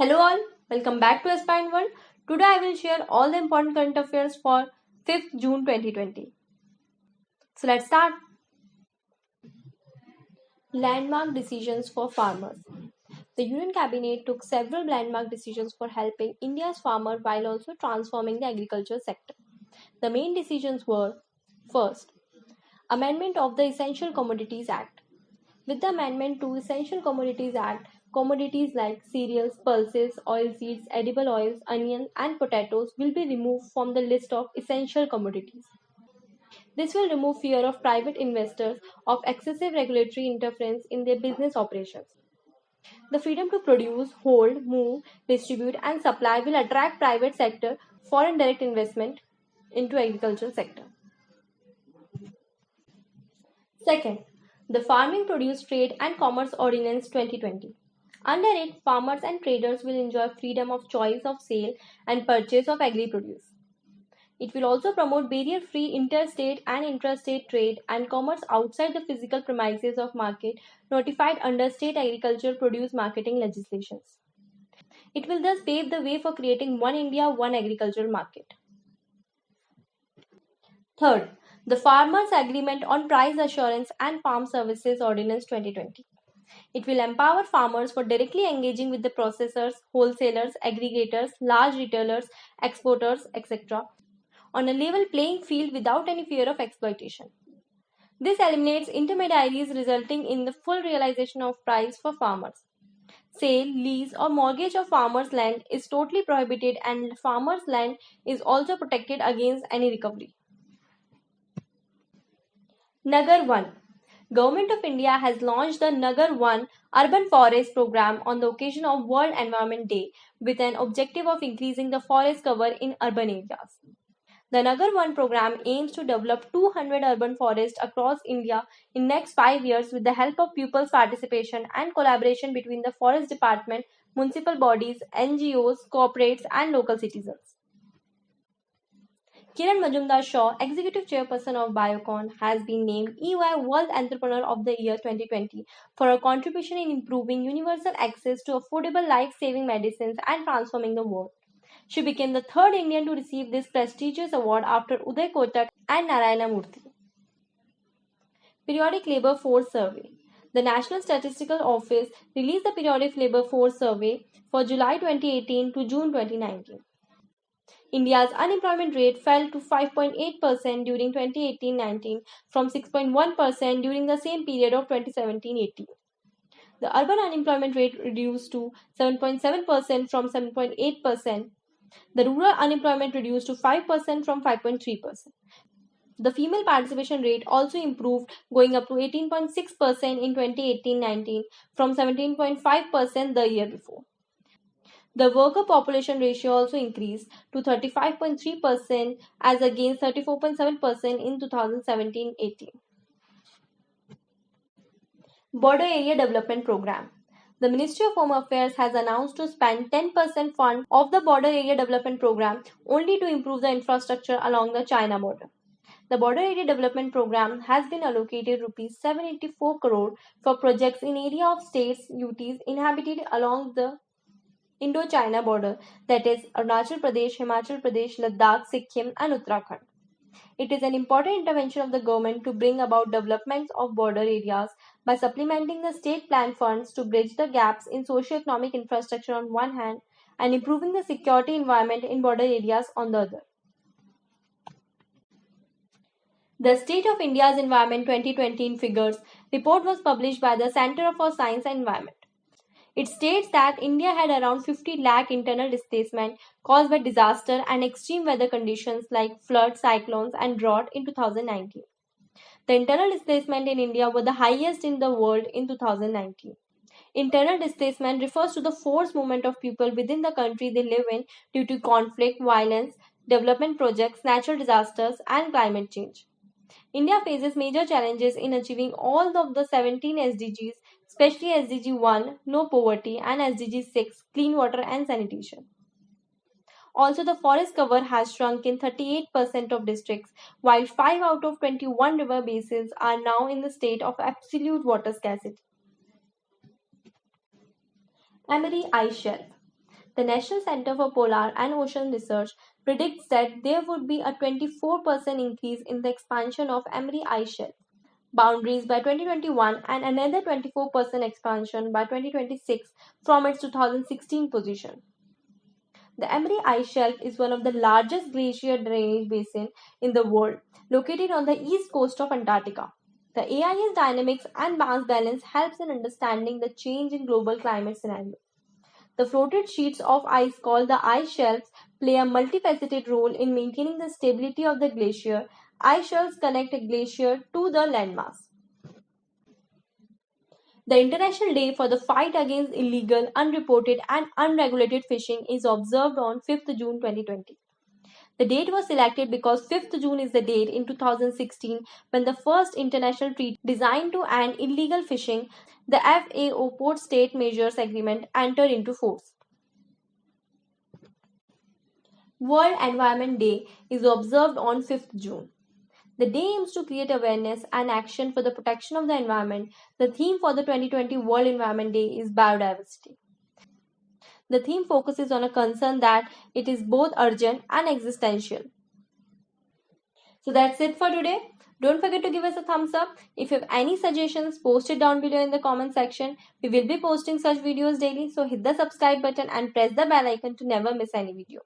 Hello all, welcome back to Aspirant World. Today I will share all the important current affairs for 5th June 2020. So let's start. Landmark decisions for farmers. The Union Cabinet took several landmark decisions for helping India's farmer while also transforming the agriculture sector. The main decisions were: first, amendment of the Essential Commodities Act. With the amendment to Essential Commodities Act, commodities like cereals, pulses, oilseeds, edible oils, onions, and potatoes will be removed from the list of essential commodities. This will remove fear of private investors of excessive regulatory interference in their business operations. The freedom to produce, hold, move, distribute, and supply will attract private sector foreign direct investment into agricultural sector. Second, the Farming Produce Trade and Commerce Ordinance 2020. Under it, farmers and traders will enjoy freedom of choice of sale and purchase of agri-produce. It will also promote barrier-free interstate and intrastate trade and commerce outside the physical premises of market notified under state agricultural produce marketing legislations. It will thus pave the way for creating One India, One Agricultural Market. Third, the Farmers' Agreement on Price Assurance and Farm Services Ordinance 2020. It will empower farmers for directly engaging with the processors, wholesalers, aggregators, large retailers, exporters, etc. on a level playing field without any fear of exploitation. This eliminates intermediaries, resulting in the full realization of price for farmers. Sale, lease, or mortgage of farmers' land is totally prohibited, and farmers' land is also protected against any recovery. Nagar One. Government of India has launched the Nagar One Urban Forest Program on the occasion of World Environment Day with an objective of increasing the forest cover in urban areas. The Nagar One program aims to develop 200 urban forests across India in next 5 years with the help of pupils' participation and collaboration between the Forest Department, municipal bodies, NGOs, corporates, and local citizens. Kiran Majumdar-Shaw, Executive Chairperson of Biocon, has been named EY World Entrepreneur of the Year 2020 for her contribution in improving universal access to affordable life-saving medicines and transforming the world. She became the third Indian to receive this prestigious award after Uday Kotak and Narayana Murthy. Periodic Labour Force Survey. The National Statistical Office released the Periodic Labour Force Survey for July 2018 to June 2019. India's unemployment rate fell to 5.8% during 2018-19 from 6.1% during the same period of 2017-18. The urban unemployment rate reduced to 7.7% from 7.8%. The rural unemployment reduced to 5% from 5.3%. The female participation rate also improved, going up to 18.6% in 2018-19 from 17.5% the year before. The worker population ratio also increased to 35.3% as against 34.7% in 2017-18. Border Area Development Program. The Ministry of Home Affairs has announced to spend 10% fund of the Border Area Development Program only to improve the infrastructure along the China border. The Border Area Development Program has been allocated Rs 784 crore for projects in area of states UTs inhabited along the Indo-China border, that is Arunachal Pradesh, Himachal Pradesh, Ladakh, Sikkim and Uttarakhand. It is an important intervention of the government to bring about developments of border areas by supplementing the state plan funds to bridge the gaps in socio-economic infrastructure on one hand and improving the security environment in border areas on the other. The State of India's Environment 2020 in Figures report was published by the Center for Science and Environment. It states that India had around 50 lakh internal displacement caused by disaster and extreme weather conditions like floods, cyclones, and drought in 2019. The internal displacement in India were the highest in the world in 2019. Internal displacement refers to the forced movement of people within the country they live in due to conflict, violence, development projects, natural disasters, and climate change. India faces major challenges in achieving all of the 17 SDGs, especially SDG 1, No Poverty, and SDG 6, Clean Water and Sanitation. Also, the forest cover has shrunk in 38% of districts, while 5 out of 21 river basins are now in the state of absolute water scarcity. Emery Ice Shelf. The National Center for Polar and Ocean Research predicts that there would be a 24% increase in the expansion of Emery ice shelf boundaries by 2021 and another 24% expansion by 2026 from its 2016 position. The Emery Ice Shelf is one of the largest glacier drainage basins in the world, located on the east coast of Antarctica. The AIS dynamics and mass balance helps in understanding the change in global climate scenario. The floated sheets of ice called the ice shelves play a multifaceted role in maintaining the stability of the glacier. Ice shelves connect a glacier to the landmass. The International Day for the Fight Against Illegal, Unreported and Unregulated Fishing is observed on 5th June 2020. The date was selected because 5th June is the date in 2016 when the first international treaty designed to end illegal fishing, the FAO Port State Measures Agreement, entered into force. World Environment Day is observed on 5th June. The day aims to create awareness and action for the protection of the environment. The theme for the 2020 World Environment Day is biodiversity. The theme focuses on a concern that it is both urgent and existential. So that's it for today. Don't forget to give us a thumbs up. If you have any suggestions, post it down below in the comment section. We will be posting such videos daily, so hit the subscribe button and press the bell icon to never miss any video.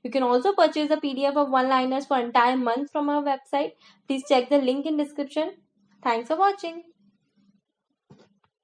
You can also purchase a PDF of one-liners for entire month from our website. Please check the link in description. Thanks for watching.